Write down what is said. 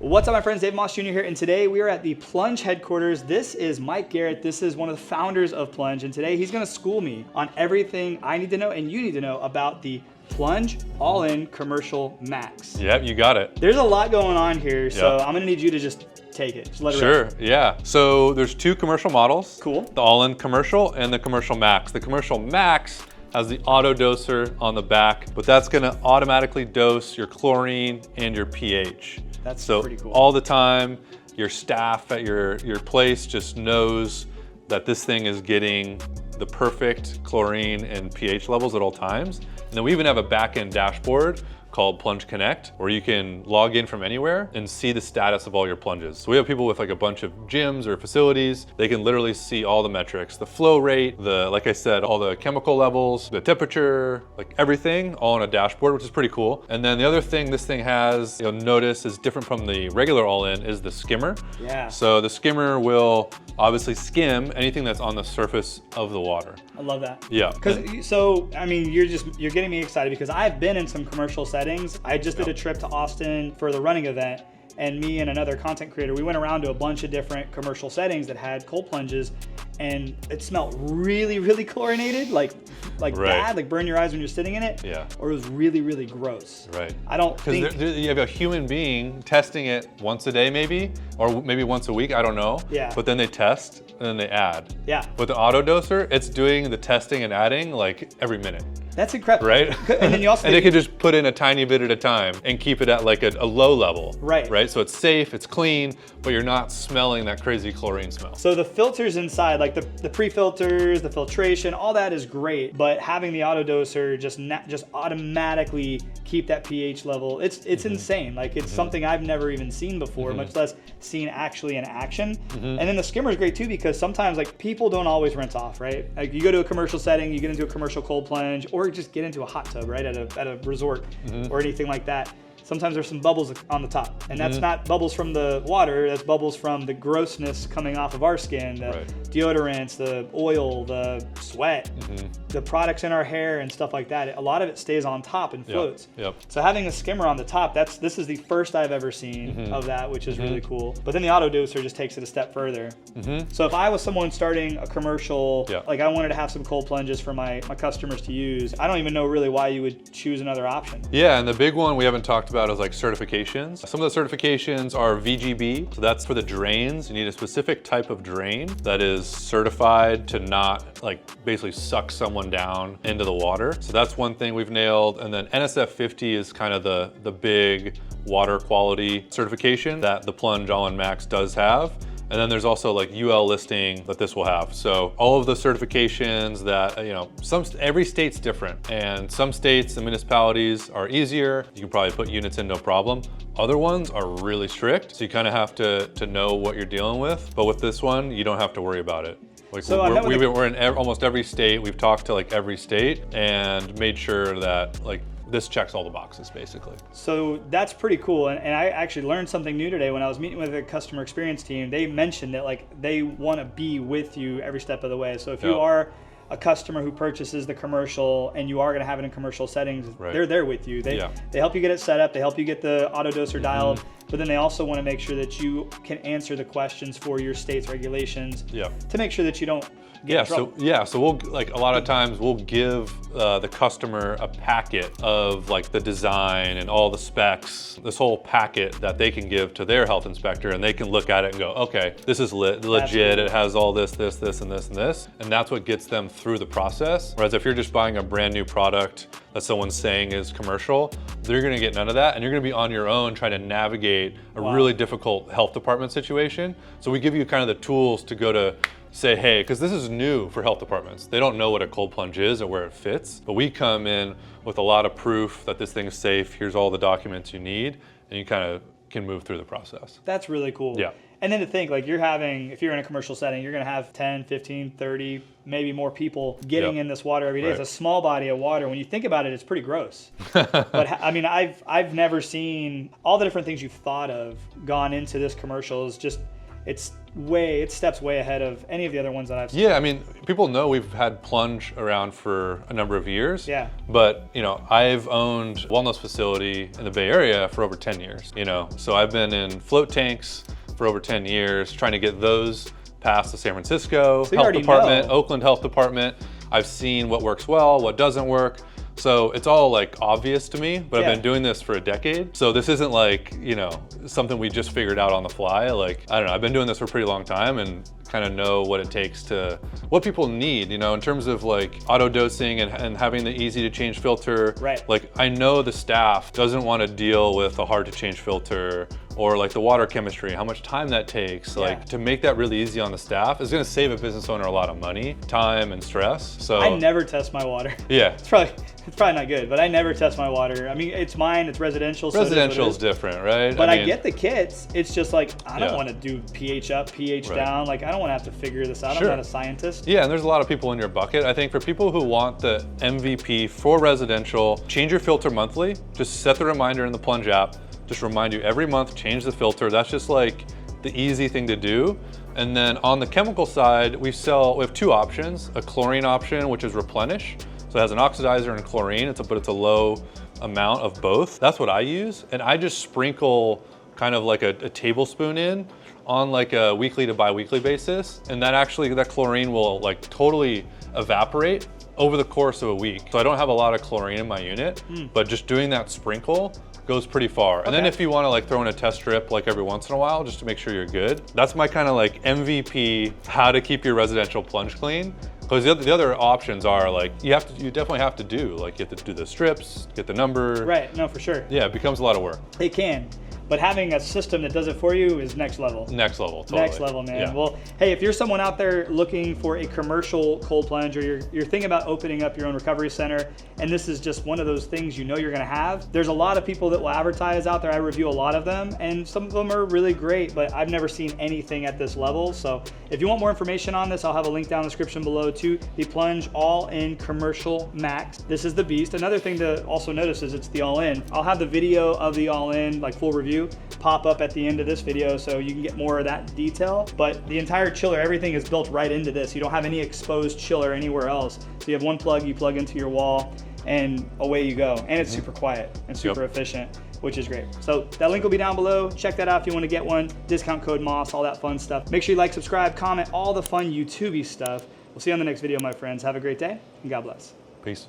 What's up, my friends? Dave Moss Jr. here, and today we are at the Plunge headquarters. This is Mike Garrett. This is one of the founders of Plunge, and today he's gonna school me on everything I need to know and you need to know about the Plunge All-In Commercial Max. Yep, you got it. There's a lot going on here, so I'm gonna need you to just take it. Just let it rip. Sure, yeah. So there's two commercial models. Cool. The All-In Commercial and the Commercial Max. The Commercial Max has the auto doser on the back, but that's gonna automatically dose your chlorine and your pH. That's so pretty cool. All the time, your staff at your place just knows that this thing is getting the perfect chlorine and pH levels at all times. And then we even have a back-end dashboard called Plunge Connect, where you can log in from anywhere and see the status of all your plunges. So we have people with like a bunch of gyms or facilities. They can literally see all the metrics, the flow rate, like I said, all the chemical levels, the temperature, like everything all on a dashboard, which is pretty cool. And then the other thing this thing has, you'll notice is different from the regular All-In is the skimmer. Yeah. So the skimmer will obviously skim anything that's on the surface of the water. I love that. Yeah. So, I mean, you're getting me excited because I've been in some commercial settings. I just did a trip to Austin for the running event, and me and another content creator, we went around to a bunch of different commercial settings that had cold plunges, and it smelled really, really chlorinated, like bad, like burn your eyes when you're sitting in it. Yeah. Or it was really, really gross. Right. I don't think... Because you have a human being testing it once a day maybe, or maybe once a week, I don't know. Yeah. But then they test, and then they add. Yeah. With the auto doser, it's doing the testing and adding like every minute. That's incredible. Right? And then you also... and they can just put in a tiny bit at a time and keep it at like a low level. Right. Right? So it's safe, it's clean, but you're not smelling that crazy chlorine smell. So the filters inside, like the pre-filters, the filtration, all that is great, but having the auto doser just automatically keep that pH level, it's insane. Like it's something I've never even seen before, much less seen actually in action. And then the skimmer is great too, because sometimes like people don't always rinse off, right? Like you go to a commercial setting, you get into a commercial cold plunge, or just get into a hot tub, right, at a resort or anything like that. Sometimes there's some bubbles on the top, and that's not bubbles from the water, that's bubbles from the grossness coming off of our skin, the deodorants, the oil, the sweat, the products in our hair and stuff like that. A lot of it stays on top and floats. Yep. So having a skimmer on the top, this is the first I've ever seen of that, which is really cool. But then the auto doser just takes it a step further. So if I was someone starting a commercial, like I wanted to have some cold plunges for my customers to use, I don't even know really why you would choose another option. Yeah, and the big one we haven't talked about is like certifications. Some of the certifications are VGB, so that's for the drains. You need a specific type of drain that is certified to not like basically suck someone down into the water. So that's one thing we've nailed. And then NSF 50 is kind of the big water quality certification that the Plunge All-In Max does have. And then there's also like UL listing that this will have. So all of the certifications that, every state's different, and some states and municipalities are easier. You can probably put units in no problem. Other ones are really strict. So you kind of have to know what you're dealing with. But with this one, you don't have to worry about it. Like so we're in almost every state. We've talked to like every state and made sure that like this checks all the boxes basically. So that's pretty cool. And I actually learned something new today when I was meeting with a customer experience team. They mentioned that like they want to be with you every step of the way. So if you are a customer who purchases the commercial and you are going to have it in commercial settings, they're there with you. They help you get it set up. They help you get the auto doser dialed, but then they also want to make sure that you can answer the questions for your state's regulations to make sure that you don't so we'll like a lot of times we'll give the customer a packet of like the design and all the specs, this whole packet that they can give to their health inspector, and they can look at it and go, okay, this is legit. It has all this, and this, and this, and that's what gets them through the process. Whereas if you're just buying a brand new product that someone's saying is commercial, they're gonna get none of that, and you're gonna be on your own trying to navigate a really difficult health department situation. So we give you kind of the tools to go to say, hey, because this is new for health departments. They don't know what a cold plunge is or where it fits, but we come in with a lot of proof that this thing is safe. Here's all the documents you need, and you kind of can move through the process. That's really cool. Yeah. And then to think, like if you're in a commercial setting, you're gonna have 10, 15, 30, maybe more people getting in this water every day. It's a small body of water. When you think about it, it's pretty gross. But I mean, I've never seen all the different things you've thought of gone into this commercial. Is just, it's steps way ahead of any of the other ones that I've seen. Yeah, I mean, people know we've had Plunge around for a number of years. Yeah. But, you know, I've owned a wellness facility in the Bay Area for over 10 years, you know. So I've been in float tanks for over 10 years, trying to get those past the San Francisco Health Department, Oakland Health Department. I've seen what works well, what doesn't work. So it's all like obvious to me, but I've been doing this for a decade. So this isn't like, you know, something we just figured out on the fly. Like, I don't know, I've been doing this for a pretty long time and kind of know what it takes to, what people need, you know, in terms of like auto dosing and having the easy to change filter. Right. Like, I know the staff doesn't want to deal with a hard to change filter or like the water chemistry, how much time that takes. Like, to make that really easy on the staff is going to save a business owner a lot of money, time, and stress. So I never test my water. Yeah. It's probably not good, but I never test my water. I mean, it's mine, it's residential. Residential is different, right? But I get the kits. It's just like, I don't want to do pH up, pH down. Like, I don't want to have to figure this out. I'm not a scientist. Yeah, and there's a lot of people in your bucket. I think for people who want the MVP for residential, change your filter monthly. Just set the reminder in the Plunge app. Just remind you every month, change the filter. That's just like the easy thing to do. And then on the chemical side, we have two options, a chlorine option, which is replenish. So it has an oxidizer and chlorine, but it's a low amount of both. That's what I use. And I just sprinkle kind of like a tablespoon in on like a weekly to bi-weekly basis. And that chlorine will like totally evaporate over the course of a week. So I don't have a lot of chlorine in my unit, but just doing that sprinkle goes pretty far. And then if you want to like throw in a test strip like every once in a while, just to make sure you're good, that's my kind of like MVP, how to keep your residential plunge clean. Because the other options are like, you definitely have to do, like you have to do the strips, get the number. Right, no, for sure. Yeah, it becomes a lot of work. It can. But having a system that does it for you is next level. Next level, totally. Next level, man. Yeah. Well, hey, if you're someone out there looking for a commercial cold plunge, or you're thinking about opening up your own recovery center, and this is just one of those things you know you're gonna have, there's a lot of people that will advertise out there. I review a lot of them, and some of them are really great, but I've never seen anything at this level. So if you want more information on this, I'll have a link down in the description below to the Plunge All-In Commercial Max. This is the beast. Another thing to also notice is it's the All-In. I'll have the video of the All-In, like full review, pop up at the end of this video so you can get more of that detail. But the entire chiller, everything is built right into this. You don't have any exposed chiller anywhere else. So you have one plug you plug into your wall and away you go. And it's super quiet and super efficient, which is great. So that link will be down below. Check that out if you want to get one. Discount code MOSS, all that fun stuff. Make sure you like, subscribe, comment, all the fun YouTubey stuff. We'll see you on the next video, my friends. Have a great day and God bless. Peace.